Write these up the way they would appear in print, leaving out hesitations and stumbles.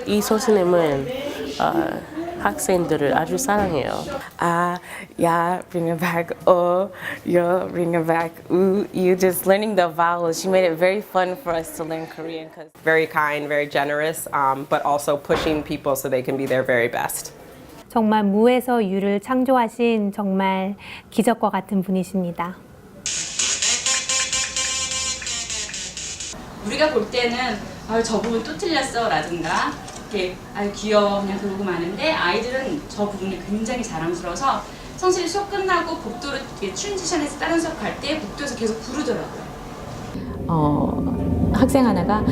이 선생님은 학생들을 아주 사랑해요. Yeah, bring it back. Yo, bring it back. You just learning the vowels. She made it very fun for us to learn Korean. Very kind, very generous, but also pushing people so they can be their very best. 정말 무에서 유를 창조하신 정말 기적과 같은 분이십니다. 우리가 볼 때는 저 부분 또 틀렸어 라든가 이렇게 귀여워 그냥 그러고 마는데 아이들은 저 부분이 굉장히 자랑스러워서 성실히 수업 끝나고 복도로 트랜지션해서 다른 수업 갈 때 복도에서 계속 부르더라고요. 학생 하나가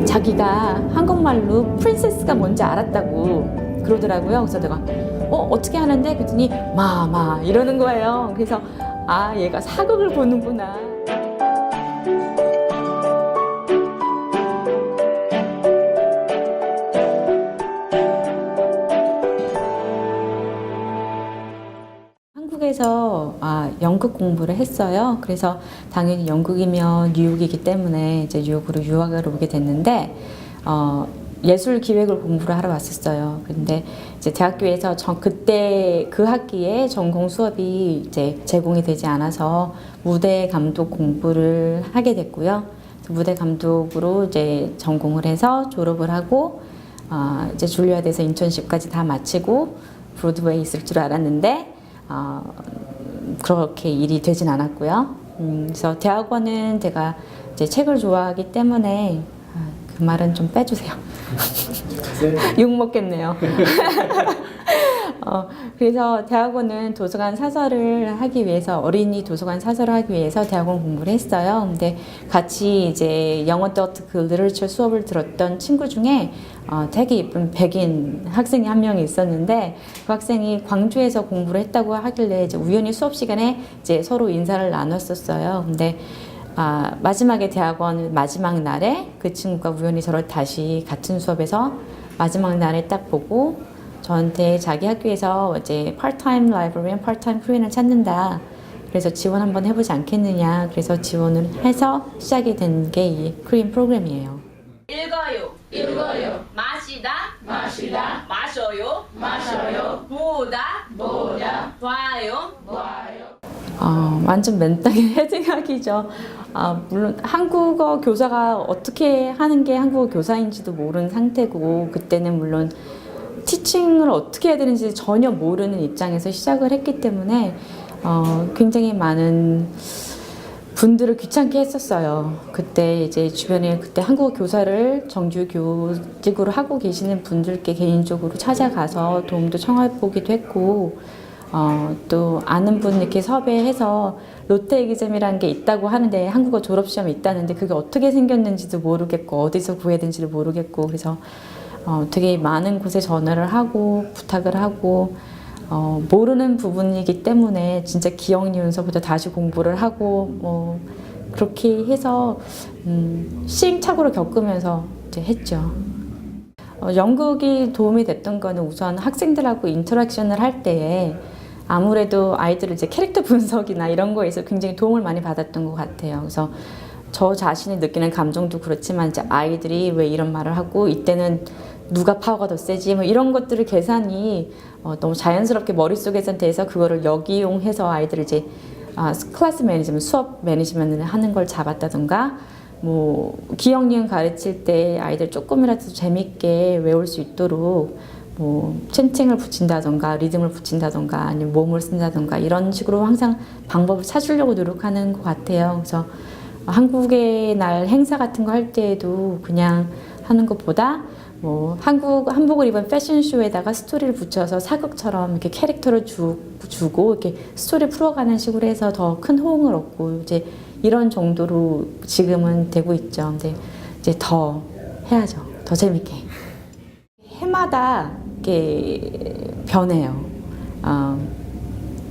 자기가 한국말로 프린세스가 뭔지 알았다고 그러더라고요. 그래서 내가 어떻게 하는데? 그랬더니 마 이러는 거예요. 그래서 얘가 사극을 보는구나. 한국에서 연극 공부를 했어요. 그래서 당연히 영국이면 뉴욕이기 때문에 이제 뉴욕으로 유학을 오게 됐는데 예술 기획을 공부를 하러 왔었어요. 근데 이제 대학교에서 그때 그 학기에 전공 수업이 이제 제공이 되지 않아서 무대 감독 공부를 하게 됐고요. 무대 감독으로 이제 전공을 해서 졸업을 하고 이제 줄리아드에서 인턴십까지 다 마치고 브로드웨이 있을 줄 알았는데 그렇게 일이 되진 않았고요. 그래서 대학원은 제가 이제 책을 좋아하기 때문에 그 말은 좀 빼주세요. 욕 먹겠네요. 그래서 대학원은 도서관 사설을 하기 위해서 어린이 도서관 사설을 하기 위해서 대학원 공부를 했어요. 근데 같이 이제 영어 더트 그 리터처 수업을 들었던 친구 중에 되게 예쁜 백인 학생이 한 명이 있었는데 그 학생이 광주에서 공부를 했다고 하길래 이제 우연히 수업 시간에 이제 서로 인사를 나눴었어요. 근데 마지막에 대학원 마지막 날에 그 친구가 우연히 저를 다시 같은 수업에서 마지막 날에 딱 보고 저한테 자기 학교에서 이제 part-time librarian, part-time Korean을 찾는다. 그래서 지원 한번 해보지 않겠느냐. 그래서 지원을 해서 시작이 된 게 이 Korean 프로그램이에요. 읽어요. 마시다. 마셔요. 보다. 봐요. 완전 맨땅에 헤딩하기죠. 물론 한국어 교사가 어떻게 하는 게 한국어 교사인지도 모르는 상태고 그때는 물론 티칭을 어떻게 해야 되는지 전혀 모르는 입장에서 시작을 했기 때문에 굉장히 많은 분들을 귀찮게 했었어요. 그때 이제 주변에 그때 한국어 교사를 정규 교직으로 하고 계시는 분들께 개인적으로 찾아가서 도움도 청해보기도 했고 또 아는 분 이렇게 섭외해서 롯데 에기잼이라는 게 있다고 하는데 한국어 졸업시험이 있다는데 그게 어떻게 생겼는지도 모르겠고 어디서 구해야 되는지도 모르겠고 그래서 되게 많은 곳에 전화를 하고 부탁을 하고 모르는 부분이기 때문에 진짜 기억니은서부터 다시 공부를 하고 그렇게 해서 시행착오를 겪으면서 이제 했죠. 연극이 도움이 됐던 거는 우선 학생들하고 인터랙션을 할 때에 아무래도 아이들을 이제 캐릭터 분석이나 이런 거에서 굉장히 도움을 많이 받았던 것 같아요. 그래서 저 자신이 느끼는 감정도 그렇지만 이제 아이들이 왜 이런 말을 하고 이때는 누가 파워가 더 세지 뭐 이런 것들을 계산이 너무 자연스럽게 머릿속에서 돼서 그거를 역이용해서 아이들을 이제 클래스 매니지먼트, 수업 매니지먼트를 하는 걸 잡았다던가 뭐 기억 니은 가르칠 때 아이들 조금이라도 재밌게 외울 수 있도록 뭐 챈팅을 붙인다던가 리듬을 붙인다던가 아니면 몸을 쓴다던가 이런 식으로 항상 방법을 찾으려고 노력하는 것 같아요. 그래서 한국의 날 행사 같은 거 할 때에도 그냥 하는 것보다 뭐 한복을 입은 패션쇼에다가 스토리를 붙여서 사극처럼 이렇게 캐릭터를 주고 이렇게 스토리 풀어가는 식으로 해서 더 큰 호응을 얻고 이제 이런 정도로 지금은 되고 있죠. 근데 이제 더 해야죠. 더 재밌게. 해마다 이렇게 변해요.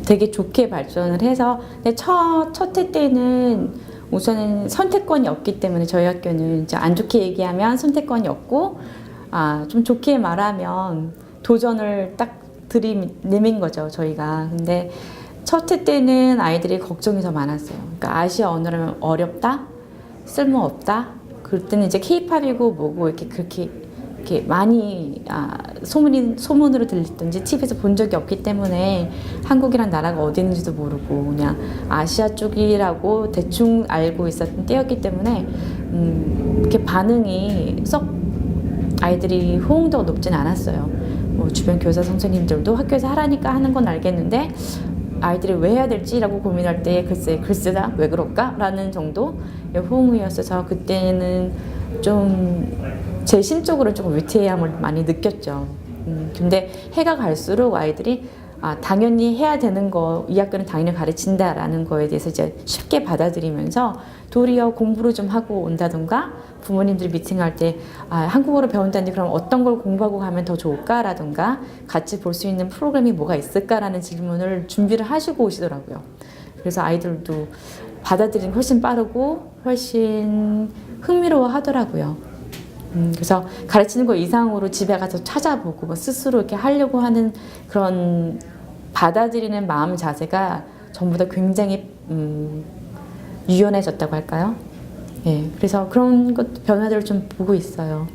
되게 좋게 발전을 해서 근데 첫 해 때는 우선은 선택권이 없기 때문에 저희 학교는 이제 안 좋게 얘기하면 선택권이 없고 좀 좋게 말하면 도전을 딱 들이내민 거죠, 저희가. 근데 첫 해 때는 아이들이 걱정이 더 많았어요. 그러니까 아시아 언어라면 어렵다? 쓸모없다? 그럴 때는 이제 케이팝이고 뭐고 이렇게 그렇게 이렇게 많이 소문으로 들리든지 TV에서 본 적이 없기 때문에 한국이란 나라가 어디 있는지도 모르고 그냥 아시아 쪽이라고 대충 알고 있었던 때였기 때문에 이렇게 반응이 썩 아이들이 호응도가 높진 않았어요. 뭐 주변 교사 선생님들도 학교에서 하라니까 하는 건 알겠는데 아이들이 왜 해야 될지라고 고민할 때 글쎄다 왜 그럴까? 라는 정도의 호응이었어서 그때는 좀 제 심적으로 조금 위태함을 많이 느꼈죠. 근데 해가 갈수록 아이들이 당연히 해야 되는 거, 이 학교는 당연히 가르친다라는 거에 대해서 이제 쉽게 받아들이면서 도리어 공부를 좀 하고 온다던가 부모님들이 미팅할 때 한국어를 배운다는데 그럼 어떤 걸 공부하고 가면 더 좋을까라던가 같이 볼 수 있는 프로그램이 뭐가 있을까라는 질문을 준비를 하시고 오시더라고요. 그래서 아이들도 받아들이는 훨씬 빠르고 훨씬 흥미로워 하더라고요. 그래서 가르치는 거 이상으로 집에 가서 찾아보고 뭐 스스로 이렇게 하려고 하는 그런 받아들이는 마음 자세가 전부 다 굉장히 유연해졌다고 할까요? 예, 그래서 그런 것 변화들을 좀 보고 있어요.